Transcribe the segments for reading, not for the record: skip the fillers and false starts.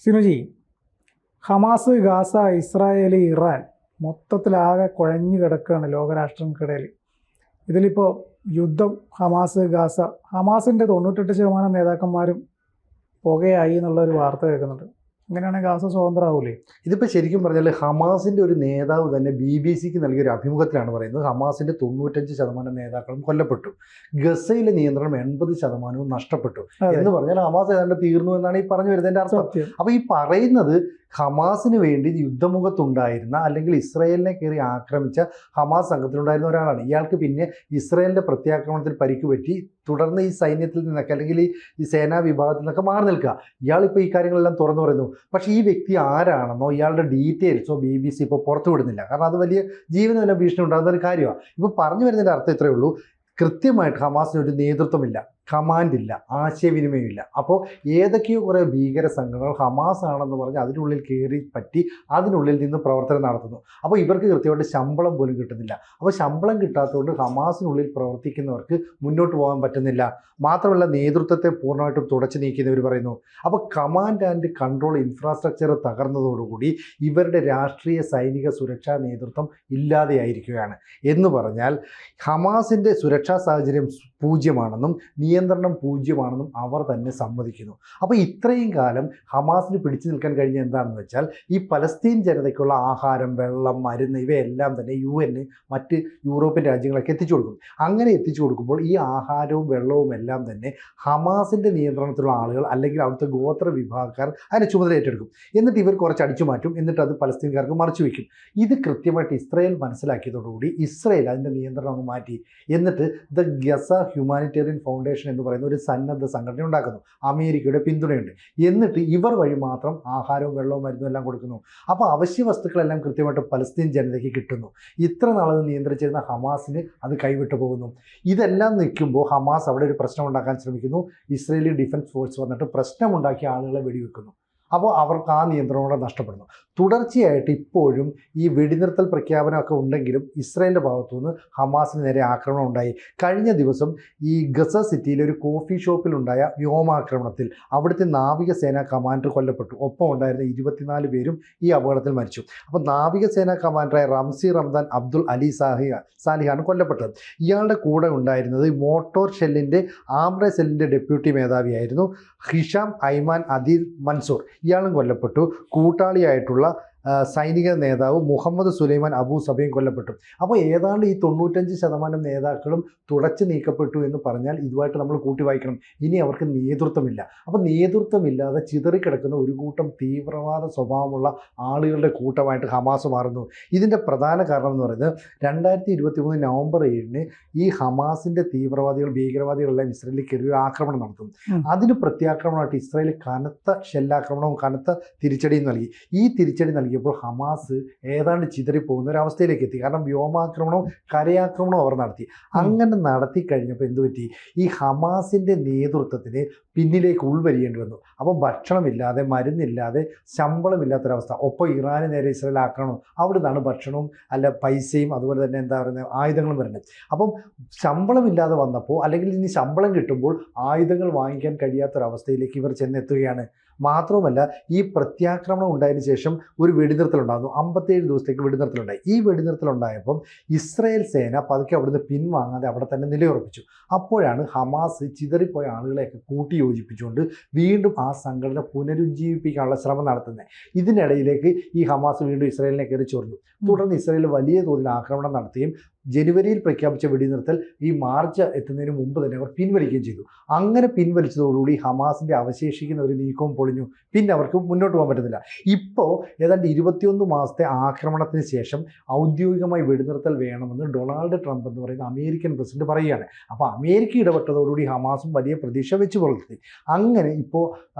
Sinuji, Hamas, Gaza, Israel, Iran മൊത്തത്തിലാകെ കുഴഞ്ഞു കിടക്കുകയാണ് ലോകരാഷ്ട്രങ്ങൾക്കിടയിൽ. ഇതിലിപ്പോൾ യുദ്ധം ഹമാസ്, ഗാസ, ഹമാസിൻ്റെ 98% നേതാക്കന്മാരും പുകയായി എന്നുള്ളൊരു വാർത്ത കേൾക്കുന്നുണ്ട്. അങ്ങനെയാണെങ്കിൽ ഗാസ സ്വതന്ത്രമാവൂലേ? ഇതിപ്പോൾ ശരിക്കും പറഞ്ഞാൽ ഹമാസിൻ്റെ ഒരു നേതാവ് തന്നെ BBC-ക്ക് നൽകിയൊരു അഭിമുഖത്തിലാണ് പറയുന്നത് ഹമാസിൻ്റെ 95% നേതാക്കളും കൊല്ലപ്പെട്ടു, ഗസയിലെ നിയന്ത്രണം 80% നഷ്ടപ്പെട്ടു എന്ന് പറഞ്ഞാൽ ഹമാസ് ഏതാണ്ട് തീർന്നു എന്നാണ് ഈ പറഞ്ഞു വരുന്നതിൻ്റെ അർത്ഥം. അപ്പോൾ ഈ പറയുന്നത് ഹമാസിന് വേണ്ടി യുദ്ധമുഖത്തുണ്ടായിരുന്ന അല്ലെങ്കിൽ ഇസ്രായേലിനെ കയറി ആക്രമിച്ച ഹമാസ് സംഘത്തിലുണ്ടായിരുന്ന ഒരാളാണ്. ഇയാൾക്ക് പിന്നെ ഇസ്രായേലിൻ്റെ പ്രത്യാക്രമണത്തിൽ പരിക്കുപറ്റി തുടർന്ന് ഈ സൈന്യത്തിൽ നിന്നൊക്കെ അല്ലെങ്കിൽ ഈ സേനാ വിഭാഗത്തിൽ നിന്നൊക്കെ മാറി നിൽക്കുക. ഇയാളിപ്പോൾ ഈ കാര്യങ്ങളെല്ലാം തുറന്നു പറയുന്നു. പക്ഷേ ഈ വ്യക്തി ആരാണെന്നോ ഇയാളുടെ ഡീറ്റെയിൽസോ BBC ഇപ്പോൾ പുറത്തു വിടുന്നില്ല. കാരണം അത് വലിയ ജീവന് തന്നെ ഭീഷണി ഉണ്ടാകുന്ന ഒരു കാര്യമാണ്. ഇപ്പോൾ പറഞ്ഞു വരുന്നതിൻ്റെ അർത്ഥം ഇത്രയേ ഉള്ളൂ, കൃത്യമായിട്ട് ഹമാസിനൊരു നേതൃത്വമില്ല, കമാൻഡില്ല, ആശയവിനിമയമില്ല. അപ്പോൾ ഏതൊക്കെയോ കുറേ ഭീകര സംഘങ്ങൾ ഹമാസ് ആണെന്ന് പറഞ്ഞ് അതിനുള്ളിൽ കയറി പറ്റി അതിനുള്ളിൽ നിന്ന് പ്രവർത്തനം നടത്തുന്നു. അപ്പോൾ ഇവർക്ക് കൃത്യമായിട്ട് ശമ്പളം പോലും കിട്ടുന്നില്ല. അപ്പോൾ ശമ്പളം കിട്ടാത്തതുകൊണ്ട് ഹമാസിനുള്ളിൽ പ്രവർത്തിക്കുന്നവർക്ക് മുന്നോട്ട് പോകാൻ പറ്റുന്നില്ല. മാത്രമല്ല നേതൃത്വത്തെ പൂർണ്ണമായിട്ടും തുടച്ചു നീക്കിയവർ പറയുന്നു. അപ്പോൾ കമാൻഡ് ആൻഡ് കൺട്രോൾ ഇൻഫ്രാസ്ട്രക്ചർ തകർന്നതോടുകൂടി ഇവരുടെ രാഷ്ട്രീയ സൈനിക സുരക്ഷാ നേതൃത്വം ഇല്ലാതെയായിരിക്കുകയാണ്. എന്ന് പറഞ്ഞാൽ ഹമാസിൻ്റെ സുരക്ഷാ സാഹചര്യം പൂജ്യമാണെന്നും നിയന്ത്രണം പൂജ്യമാണെന്നും അവർ തന്നെ സമ്മതിക്കുന്നു. അപ്പോൾ ഇത്രയും കാലം ഹമാസിന് പിടിച്ചു നിൽക്കാൻ കഴിഞ്ഞ എന്താണെന്ന് വെച്ചാൽ ഈ പലസ്തീൻ ജനതയ്ക്കുള്ള ആഹാരം, വെള്ളം, മരുന്ന് ഇവയെല്ലാം തന്നെ UN മറ്റ് യൂറോപ്യൻ രാജ്യങ്ങളൊക്കെ എത്തിച്ചു കൊടുക്കും. അങ്ങനെ എത്തിച്ചു കൊടുക്കുമ്പോൾ ഈ ആഹാരവും വെള്ളവും എല്ലാം തന്നെ ഹമാസിൻ്റെ നിയന്ത്രണത്തിലുള്ള ആളുകൾ അല്ലെങ്കിൽ അവിടുത്തെ ഗോത്ര വിഭാഗക്കാർ അതിനെ ചുമതല ഏറ്റെടുക്കും. എന്നിട്ട് ഇവർ കുറച്ച് അടിച്ചു മാറ്റും, എന്നിട്ട് അത് പലസ്തീൻകാർക്ക് മറിച്ചു വയ്ക്കും. ഇത് കൃത്യമായിട്ട് ഇസ്രായേൽ മനസ്സിലാക്കിയതോടുകൂടി ഇസ്രായേൽ അതിൻ്റെ നിയന്ത്രണം അങ്ങ് മാറ്റി. എന്നിട്ട് ദ ഗസ ഹ്യൂമാനിറ്റേറിയൻ ഫൗണ്ടേഷൻ എന്ന് പറയുന്ന ഒരു സന്നദ്ധ സംഘടന ഉണ്ടാക്കുന്നു. അമേരിക്കയുടെ പിന്തുണയുണ്ട്. എന്നിട്ട് ഇവർ വഴി മാത്രം ആഹാരവും വെള്ളവും മരുന്നും എല്ലാം കൊടുക്കുന്നു. അപ്പോൾ അവശ്യ വസ്തുക്കളെല്ലാം കൃത്യമായിട്ട് പലസ്തീൻ ജനതയ്ക്ക് കിട്ടുന്നു. ഇത്ര നാളത് നിയന്ത്രിച്ചിരുന്ന ഹമാസിന് അത് കൈവിട്ടു പോകുന്നു. ഇതെല്ലാം നിൽക്കുമ്പോൾ ഹമാസ് അവിടെ ഒരു പ്രശ്നം ഉണ്ടാക്കാൻ ശ്രമിക്കുന്നു. ഇസ്രയേലി ഡിഫൻസ് ഫോഴ്സ് വന്നിട്ട് പ്രശ്നമുണ്ടാക്കിയ ആളുകളെ വെടിവെക്കുന്നു. അപ്പോൾ അവർക്ക് ആ നിയന്ത്രണങ്ങളെ നഷ്ടപ്പെടുന്നു. തുടർച്ചയായിട്ട് ഇപ്പോഴും ഈ വെടിനിർത്തൽ പ്രഖ്യാപനമൊക്കെ ഉണ്ടെങ്കിലും ഇസ്രായേലിൻ്റെ ഭാഗത്തുനിന്ന് ഹമാസിന് നേരെ ആക്രമണം ഉണ്ടായി. കഴിഞ്ഞ ദിവസം ഈ ഗസ സിറ്റിയിലെ ഒരു കോഫി ഷോപ്പിലുണ്ടായ വ്യോമാക്രമണത്തിൽ അവിടുത്തെ നാവികസേനാ കമാൻഡർ കൊല്ലപ്പെട്ടു. ഒപ്പം ഉണ്ടായിരുന്ന 24 പേരും ഈ അപകടത്തിൽ മരിച്ചു. അപ്പോൾ നാവികസേനാ കമാൻഡറായ റംസി റംദാൻ അബ്ദുൽ അലി സാലിഹാണ് കൊല്ലപ്പെട്ടത്. ഇയാളുടെ കൂടെ ഉണ്ടായിരുന്നത് മോട്ടോർ ഷെല്ലിൻ്റെ ആംറെ സെല്ലിൻ്റെ ഡെപ്യൂട്ടി മേധാവിയായിരുന്നു ഹിഷാം ഐമാൻ അദീൽ മൻസൂർ. ഇയാളും കൊല്ലപ്പെട്ടു. കൂട്ടാളിയായിട്ടുള്ള സൈനിക നേതാവ് മുഹമ്മദ് സുലൈമാൻ അബൂ സബയും കൊല്ലപ്പെട്ടു. അപ്പോൾ ഏതാണ്ട് ഈ 95% നേതാക്കളും തുടച്ചു നീക്കപ്പെട്ടു എന്ന് പറഞ്ഞാൽ ഇതുമായിട്ട് നമ്മൾ കൂട്ടി വായിക്കണം. ഇനി അവർക്ക് നേതൃത്വമില്ല. അപ്പോൾ നേതൃത്വമില്ലാതെ ചിതറിക്കിടക്കുന്ന ഒരു കൂട്ടം തീവ്രവാദ സ്വഭാവമുള്ള ആളുകളുടെ കൂട്ടമായിട്ട് ഹമാസ് മാറുന്നു. ഇതിൻ്റെ പ്രധാന കാരണം എന്ന് പറയുന്നത് 2023 നവംബർ 7 ഈ ഹമാസിൻ്റെ തീവ്രവാദികൾ, ഭീകരവാദികളെല്ലാം ഇസ്രായേലിൽ കയറി ആക്രമണം നടത്തും. അതിന് പ്രത്യാക്രമണമായിട്ട് ഇസ്രായേൽ കനത്ത ഷെല്ലാക്രമണവും കനത്ത തിരിച്ചടിയും നൽകി. ഈ തിരിച്ചടി നൽകിയപ്പോൾ ഹമാസ് ഏതാണ്ട് ചിതറിപ്പോകുന്ന ഒരു അവസ്ഥയിലേക്ക് എത്തി. കാരണം വ്യോമാക്രമണവും കരയാക്രമണവും അവർ നടത്തി. അങ്ങനെ നടത്തി കഴിഞ്ഞപ്പോൾ എന്തുപറ്റി? ഈ ഹമാസിൻ്റെ നേതൃത്വത്തിന് പിന്നിലേക്ക് ഉൾവരിയേണ്ടി വന്നു. അപ്പോൾ ഭക്ഷണമില്ലാതെ, മരുന്നില്ലാതെ, ശമ്പളമില്ലാത്തൊരവസ്ഥ. ഒപ്പം ഇറാന് നേരെ ഇസ്രായേൽ ആക്രമണം, അവിടെ നിന്നാണ് ഭക്ഷണവും പൈസയും അതുപോലെ തന്നെ എന്താ പറയുന്നത് ആയുധങ്ങളും വരുന്നത്. അപ്പം ശമ്പളമില്ലാതെ വന്നപ്പോൾ അല്ലെങ്കിൽ ഇനി ശമ്പളം കിട്ടുമ്പോൾ ആയുധങ്ങൾ വാങ്ങിക്കാൻ കഴിയാത്തൊരവസ്ഥയിലേക്ക് ഇവർ ചെന്നെത്തുകയാണ്. മാത്രവുമല്ല ഈ പ്രത്യാക്രമണം ഉണ്ടായതിനു ശേഷം ഒരു വെടിനിർത്തലുണ്ടാകുന്നു. 57 ദിവസത്തേക്ക് വെടിനിർത്തലുണ്ടായി. ഈ വെടിനിർത്തലുണ്ടായപ്പം ഇസ്രായേൽ സേന പതുക്കെ അവിടുന്ന് പിൻവാങ്ങാതെ അവിടെ തന്നെ നിലയുറപ്പിച്ചു. അപ്പോഴാണ് ഹമാസ് ചിതറിപ്പോയ ആളുകളെയൊക്കെ കൂട്ടിയോജിപ്പിച്ചുകൊണ്ട് വീണ്ടും ആ സംഘടന പുനരുജ്ജീവിപ്പിക്കാനുള്ള ശ്രമം നടത്തുന്നത്. ഇതിനിടയിലേക്ക് ഈ ഹമാസ് വീണ്ടും ഇസ്രായേലിനെ കയറി ചൊറിഞ്ഞു. തുടർന്ന് ഇസ്രായേൽ വലിയ തോതിൽ ആക്രമണം നടത്തുകയും ജനുവരിയിൽ പ്രഖ്യാപിച്ച വെടിനിർത്തൽ ഈ മാർച്ച് എത്തുന്നതിന് മുമ്പ് തന്നെ അവർ പിൻവലിക്കുകയും ചെയ്തു. അങ്ങനെ പിൻവലിച്ചതോടുകൂടി ഹമാസിൻ്റെ അവശേഷിക്കുന്ന ഒരു നീക്കവും പൊളിഞ്ഞു. പിന്നെ അവർക്ക് മുന്നോട്ട് പോകാൻ പറ്റുന്നില്ല. ഇപ്പോൾ ഏതാണ്ട് 21 മാസത്തെ ആക്രമണത്തിന് ശേഷം ഔദ്യോഗികമായി വെടിനിർത്തൽ വേണമെന്ന് ഡൊണാൾഡ് ട്രംപ് എന്ന് പറയുന്ന അമേരിക്കൻ പ്രസിഡന്റ് പറയുകയാണ്. അപ്പോൾ അമേരിക്ക ഇടപെട്ടതോടുകൂടി ഹമാസും വലിയ പ്രതീക്ഷ വെച്ച് പുലർത്തി. അങ്ങനെ ഇപ്പോൾ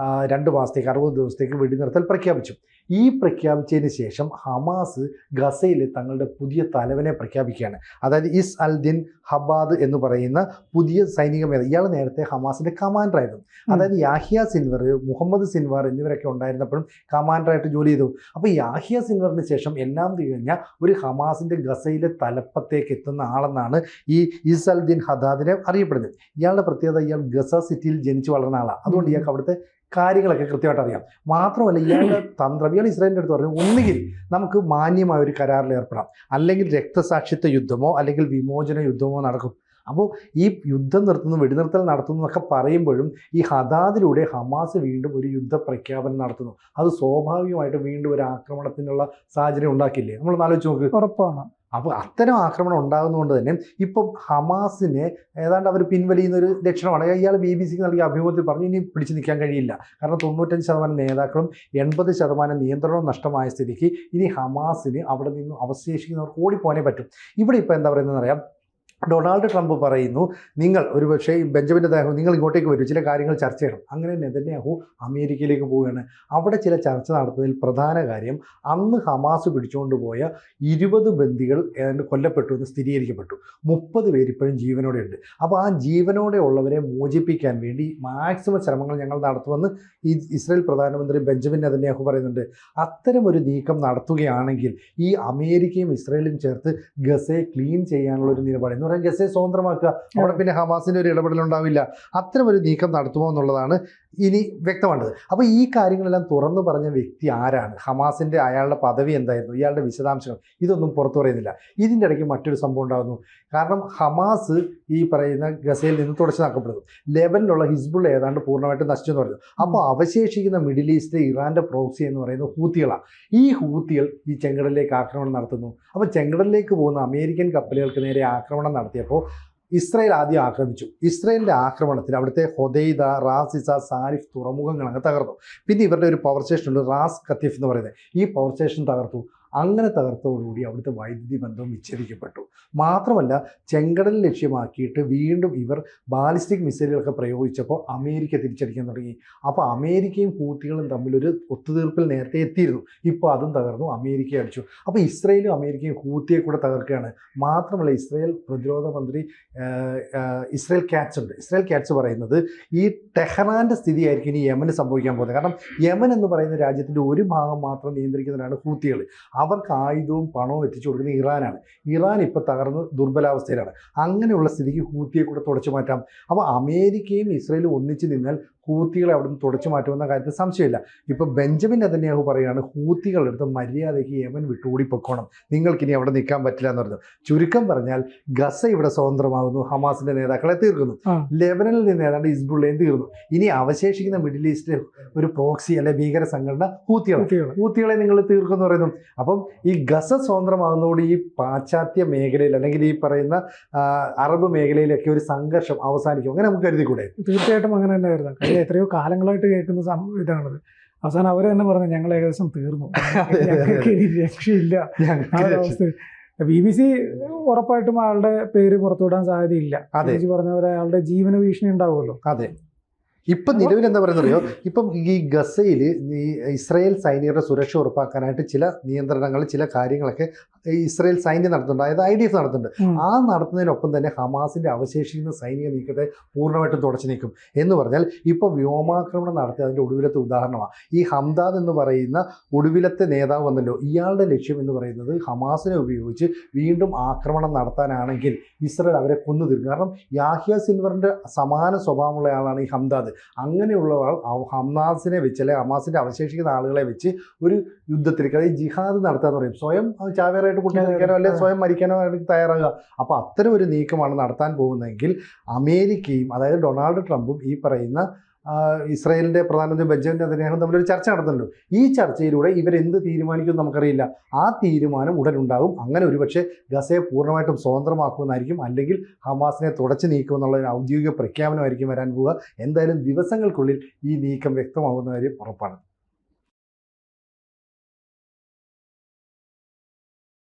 2 മാസത്തേക്ക് 60 ദിവസത്തേക്ക് വെടിനിർത്തൽ പ്രഖ്യാപിച്ചു. ഈ പ്രഖ്യാപിച്ചതിന് ശേഷം ഹമാസ് ഗസയിൽ തങ്ങളുടെ പുതിയ തലവനെ പ്രഖ്യാപിക്കുകയാണ്. അതായത് ഇസ് അൽ ദിൻ ഹബാദ് എന്ന് പറയുന്ന പുതിയ സൈനിക മേധാവി. ഇയാൾ നേരത്തെ ഹമാസിൻ്റെ കമാൻഡറായിരുന്നു. അതായത് യാഹിയ സിൻവർ, മുഹമ്മദ് സിൻവാർ എന്നിവരൊക്കെ ഉണ്ടായിരുന്നപ്പോഴും കമാൻഡറായിട്ട് ജോലി ചെയ്തു. അപ്പോൾ യാഹിയ സിൻവറിന് ശേഷം എല്ലാം തികഞ്ഞ ഒരു ഹമാസിൻ്റെ ഗസയിലെ തലപ്പത്തേക്ക് എത്തുന്ന ആളെന്നാണ് ഈ ഇസ് അൽ ദിൻ ഹദാദിനെ അറിയപ്പെടുന്നത്. ഇയാളുടെ പ്രത്യേകത, ഇയാൾ ഗസ സിറ്റിയിൽ ജനിച്ചു വളർന്ന ആളാണ്. അതുകൊണ്ട് ഇയാൾക്ക് അവിടുത്തെ കാര്യങ്ങളൊക്കെ കൃത്യമായിട്ട് അറിയാം. മാത്രമല്ല ഇയാളുടെ തന്ത്രം, ഇയാൾ ഇസ്രായേലിൻ്റെ അടുത്ത് പറഞ്ഞു, ഒന്നുകിൽ നമുക്ക് മാന്യമായ ഒരു കരാറിൽ ഏർപ്പെടാം, അല്ലെങ്കിൽ രക്തസാക്ഷിത്വ യുദ്ധമോ അല്ലെങ്കിൽ വിമോചന യുദ്ധമോ നടക്കും. അപ്പോൾ ഈ യുദ്ധം നിർത്തുന്നു, വെടിനിർത്തൽ നടത്തുന്നു എന്നൊക്കെ പറയുമ്പോഴും ഈ ഹദാദിലൂടെ ഹമാസ് വീണ്ടും ഒരു യുദ്ധ പ്രഖ്യാപനം നടത്തുന്നു. അത് സ്വാഭാവികമായിട്ട് വീണ്ടും ഒരു ആക്രമണത്തിനുള്ള സാഹചര്യം ഉണ്ടാക്കില്ലേ? നമ്മൾ ആലോചിച്ച് നോക്ക്. ഉറപ്പാണ്. അപ്പോൾ അത്തരം ആക്രമണം ഉണ്ടാകുന്നതുകൊണ്ട് തന്നെ ഇപ്പം ഹമാസിനെ ഏതാണ്ട് അവർ പിൻവലിയുന്ന ഒരു ലക്ഷണമാണ്. ഇയാൾ BBC-ക്ക് നൽകിയ അഭിമുഖത്തിൽ പറഞ്ഞു, ഇനി പിടിച്ചു നിൽക്കാൻ കഴിയില്ല, കാരണം 95% നേതാക്കളും 80% നിയന്ത്രണവും നഷ്ടമായ സ്ഥിതിക്ക് ഇനി ഹമാസിന് അവിടെ നിന്ന് അവശേഷിക്കുന്നവർക്ക് ഓടിപ്പോകാനേ പറ്റും. ഇവിടെ ഇപ്പോൾ എന്താ പറയുന്നതെന്ന് അറിയാം, ഡൊണാൾഡ് ട്രംപ് പറയുന്നു, നിങ്ങൾ ഒരുപക്ഷേ ബെഞ്ചമിൻ നെതന്യാഹു നിങ്ങൾ ഇങ്ങോട്ടേക്ക് വരും, ചില കാര്യങ്ങൾ ചർച്ച ചെയ്യണം. അങ്ങനെ നെതന്യാഹു അമേരിക്കയിലേക്ക് പോവുകയാണ്. അവിടെ ചില ചർച്ച നടത്തുന്നതിൽ പ്രധാന കാര്യം, അന്ന് ഹമാസ് പിടിച്ചുകൊണ്ട് പോയ 20 ബന്ദികൾ ഏതാണ്ട് കൊല്ലപ്പെട്ടു എന്ന് സ്ഥിരീകരിക്കപ്പെട്ടു. 30 പേര് ഇപ്പോഴും ജീവനോടെ ഉണ്ട്. അപ്പോൾ ആ ജീവനോടെ ഉള്ളവരെ മോചിപ്പിക്കാൻ വേണ്ടി മാക്സിമം ശ്രമങ്ങൾ ഞങ്ങൾ നടത്തുമെന്ന് ഈ ഇസ്രായേൽ പ്രധാനമന്ത്രി ബെഞ്ചമിൻ നെതന്യാഹു പറയുന്നുണ്ട്. അത്തരം ഒരു നീക്കം നടത്തുകയാണെങ്കിൽ ഈ അമേരിക്കയും ഇസ്രായേലും ചേർത്ത് ഗസയെ ക്ലീൻ ചെയ്യാനുള്ള ഒരു നിലപാട് എന്ന് പറയാൻ, ഗസയെ സ്വതന്ത്രമാക്കുക, അവിടെ പിന്നെ ഹമാസിൻ്റെ ഒരു ഇടപെടലുണ്ടാവില്ല. അത്തരം ഒരു നീക്കം നടത്തുമോ എന്നുള്ളതാണ് ഇനി വ്യക്തമാണ്ടത്. അപ്പോൾ ഈ കാര്യങ്ങളെല്ലാം തുറന്നു പറഞ്ഞ വ്യക്തി ആരാണ്, ഹമാസിൻ്റെ അയാളുടെ പദവി എന്തായിരുന്നു, ഇയാളുടെ വിശദാംശങ്ങൾ, ഇതൊന്നും പുറത്തു പറയുന്നില്ല. ഇതിൻ്റെ ഇടയ്ക്ക് മറ്റൊരു സംഭവം ഉണ്ടാകുന്നു. കാരണം ഹമാസ് ഈ പറയുന്ന ഗസയിൽ നിന്ന് തുടച്ചു നീക്കപ്പെടുന്നു. ലെബനിലുള്ള ഹിസ്ബുള്ള ഏതാണ്ട് പൂർണ്ണമായിട്ട് നശിച്ചു എന്ന് പറയുന്നു. അപ്പോൾ അവശേഷിക്കുന്ന മിഡിൽ ഈസ്റ്റിലെ ഇറാൻ്റെ പ്രോക്സി എന്ന് പറയുന്നത് ഹൂത്തികളാണ്. ഈ ഹൂത്തികൾ ഈ ചെങ്കടലിലേക്ക് ആക്രമണം നടത്തുന്നു. അപ്പോൾ ചെങ്കടലിലേക്ക് പോകുന്ന അമേരിക്കൻ കപ്പലുകൾക്ക് നേരെ ആക്രമണം നടത്തിയപ്പോൾ ഇസ്രായേൽ ആദ്യം ആക്രമിച്ചു. ഇസ്രായേലിൻ്റെ ആക്രമണത്തിൽ അവിടുത്തെ ഹൊദൈദ, റാസിസ, സാരിഫ് തുറമുഖങ്ങളങ്ങ് തകർന്നു. പിന്നെ ഇവരുടെ ഒരു പവർ സ്റ്റേഷൻ ഉണ്ട്, റാസ് കത്തീഫ് എന്ന് പറയുന്നത്. ഈ പവർ സ്റ്റേഷൻ തകർത്തു. അങ്ങനെ തകർത്തോടുകൂടി അവിടുത്തെ വൈദ്യുതി ബന്ധം വിച്ഛേദിക്കപ്പെട്ടു. മാത്രമല്ല ചെങ്കടൽ ലക്ഷ്യമാക്കിയിട്ട് വീണ്ടും ഇവർ ബാലിസ്റ്റിക് മിസൈലുകളൊക്കെ പ്രയോഗിച്ചപ്പോൾ അമേരിക്ക തിരിച്ചടിക്കാൻ തുടങ്ങി. അപ്പോൾ അമേരിക്കയും ഹൂത്തികളും തമ്മിലൊരു ഒത്തുതീർപ്പിൽ നേരത്തെ എത്തിയിരുന്നു. ഇപ്പോൾ അതും തകർന്നു, അമേരിക്ക അടിച്ചു. അപ്പോൾ ഇസ്രായേലും അമേരിക്കയും ഹൂത്തിയെ കൂടെ തകർക്കുകയാണ്. മാത്രമല്ല ഇസ്രായേൽ പ്രതിരോധ മന്ത്രി ഇസ്രായേൽ കാറ്റ്സ് പറയുന്നത് ഈ ടെഹ്റാൻ്റെ സ്ഥിതിയായിരിക്കും ഇനി യമന് സംഭവിക്കാൻ പോകുന്നത്. കാരണം യമൻ എന്ന് പറയുന്ന രാജ്യത്തിൻ്റെ ഒരു ഭാഗം മാത്രം നിയന്ത്രിക്കുന്നവരാണ് ഹൂത്തികൾ. അവർക്ക് ആയുധവും പണവും എത്തിച്ചു കൊടുക്കുന്നത് ഇറാനാണ്. ഇറാൻ ഇപ്പോൾ തകർന്ന് ദുർബലാവസ്ഥയിലാണ്. അങ്ങനെയുള്ള സ്ഥിതിക്ക് ഹൂത്തിയെ കൂടെ തുടച്ചു മാറ്റാം. അപ്പോൾ അമേരിക്കയും ഇസ്രായേലും ഒന്നിച്ച് നിന്നാൽ ഹൂത്തികളെ അവിടെ നിന്ന് തുടച്ചു മാറ്റുമെന്ന കാര്യത്തിൽ സംശയമില്ല. ഇപ്പോൾ ബെഞ്ചമിൻ നെതന്യാഹു പറയുകയാണ്, ഹൂത്തികളുടെ അടുത്ത് മര്യാദയ്ക്ക് യമൻ വിട്ടുകൂടിപ്പൊക്കോണം, നിങ്ങൾക്കിനി അവിടെ നിൽക്കാൻ പറ്റില്ല എന്ന് പറഞ്ഞു. ചുരുക്കം പറഞ്ഞാൽ ഗസ ഇവിടെ സ്വതന്ത്രമാകുന്നു, ഹമാസിൻ്റെ നേതാക്കളെ തീർക്കുന്നു, ലെബനനിൽ നിന്ന് ഏതാണ്ട് ഹിസ്ബുള്ളയും തീർന്നു. ഇനി അവശേഷിക്കുന്ന മിഡിൽ ഈസ്റ്റിലെ ഒരു പ്രോക്സി അല്ലെ ഭീകര സംഘടന ഹൂത്തികളെ നിങ്ങൾ തീർക്കുമെന്ന് പറയുന്നു. അപ്പം ഈ ഗസ സ്വതന്ത്രമാകുന്നതോട് ഈ പാശ്ചാത്യ മേഖലയിൽ അല്ലെങ്കിൽ ഈ പറയുന്ന അറബ് മേഖലയിലൊക്കെ ഒരു സംഘർഷം അവസാനിക്കും. അങ്ങനെ നമുക്ക് കരുതിക്കൂടെ? തീർച്ചയായിട്ടും അങ്ങനെ തന്നെ ആയിരുന്നു. എത്രയോ കാലങ്ങളായിട്ട് കേൾക്കുന്ന ഇതാണത്. അവസാനം അവർ തന്നെ പറഞ്ഞു, ഞങ്ങൾ ഏകദേശം തീർന്നു, ഞങ്ങൾക്ക് ഇനി രക്ഷയില്ല. ആ അവസ്ഥ BBC ഉറപ്പായിട്ടും അയാളുടെ പേര് പുറത്തുവിടാൻ സാധ്യതയില്ല. പറഞ്ഞ പോലെ അയാളുടെ ജീവന ഭീഷണി ഉണ്ടാവുമല്ലോ. അതെ. ഇപ്പം നിലവിൽ എന്താ പറയുന്നറിയോ, ഇപ്പം ഈ ഗസയിൽ ഈ ഇസ്രായേൽ സൈനികരുടെ സുരക്ഷ ഉറപ്പാക്കാനായിട്ട് ചില നിയന്ത്രണങ്ങൾ, ചില കാര്യങ്ങളൊക്കെ ഇസ്രായേൽ സൈന്യം നടത്തുന്നുണ്ട്, അതായത് IDF നടത്തുന്നുണ്ട്. ആ നടത്തുന്നതിനൊപ്പം തന്നെ ഹമാസിൻ്റെ അവശേഷിക്കുന്ന സൈനിക നീക്കത്തെ പൂർണ്ണമായിട്ടും തുടച്ചു നീക്കും. എന്ന് പറഞ്ഞാൽ ഇപ്പോൾ വ്യോമാക്രമണം നടത്തിയ അതിൻ്റെ ഒടുവിലത്തെ ഉദാഹരണമാണ് ഈ ഹംദാദ് എന്ന് പറയുന്ന ഒടുവിലത്തെ നേതാവ് വന്നല്ലോ. ഇയാളുടെ ലക്ഷ്യം എന്ന് പറയുന്നത് ഹമാസിനെ ഉപയോഗിച്ച് വീണ്ടും ആക്രമണം നടത്താനാണെങ്കിൽ ഇസ്രായേൽ അവരെ കൊന്നു തീർക്കും. കാരണം യാഹ്യ സിൻവറിൻ്റെ സമാന സ്വഭാവമുള്ള ആളാണ് ഈ ഹംദാദ്. അങ്ങനെയുള്ള ആൾ ഹമാസിനെ വെച്ച് അല്ലെങ്കിൽ ഹമാസിൻ്റെ അവശേഷിക്കുന്ന ആളുകളെ വെച്ച് ഒരു യുദ്ധത്തിലേക്ക്, അതായത് ജിഹാദ് നടത്താന്ന് പറയും. സ്വയം ചാവേറായിട്ട് കുട്ടിക്കാനോ അല്ലെങ്കിൽ സ്വയം മരിക്കാനോ തയ്യാറാകുക. അപ്പോൾ അത്തരം ഒരു നീക്കമാണ് നടത്താൻ പോകുന്നതെങ്കിൽ അമേരിക്കയും അതായത് ഡൊണാൾഡ് ട്രംപും ഈ പറയുന്ന ഇസ്രായേലിൻ്റെ പ്രധാനമന്ത്രി ബെഞ്ചമിൻ നെതന്യാഹു തമ്മിലൊരു ചർച്ച നടത്തുന്നുണ്ടല്ലോ. ഈ ചർച്ചയിലൂടെ ഇവരെന്ത് തീരുമാനിക്കുമെന്ന് നമുക്കറിയില്ല. ആ തീരുമാനം ഉടനുണ്ടാകും. അങ്ങനെ ഒരുപക്ഷെ ഗസയെ പൂർണ്ണമായിട്ടും സ്വതന്ത്രമാക്കുമെന്നായിരിക്കും, അല്ലെങ്കിൽ ഹമാസിനെ തുടച്ചു നീക്കുമെന്നുള്ള ഒരു ഔദ്യോഗിക പ്രഖ്യാപനമായിരിക്കും വരാൻ പോവുക. എന്തായാലും ദിവസങ്ങൾക്കുള്ളിൽ ഈ നീക്കം വ്യക്തമാകുന്ന കാര്യം ഉറപ്പാണ്.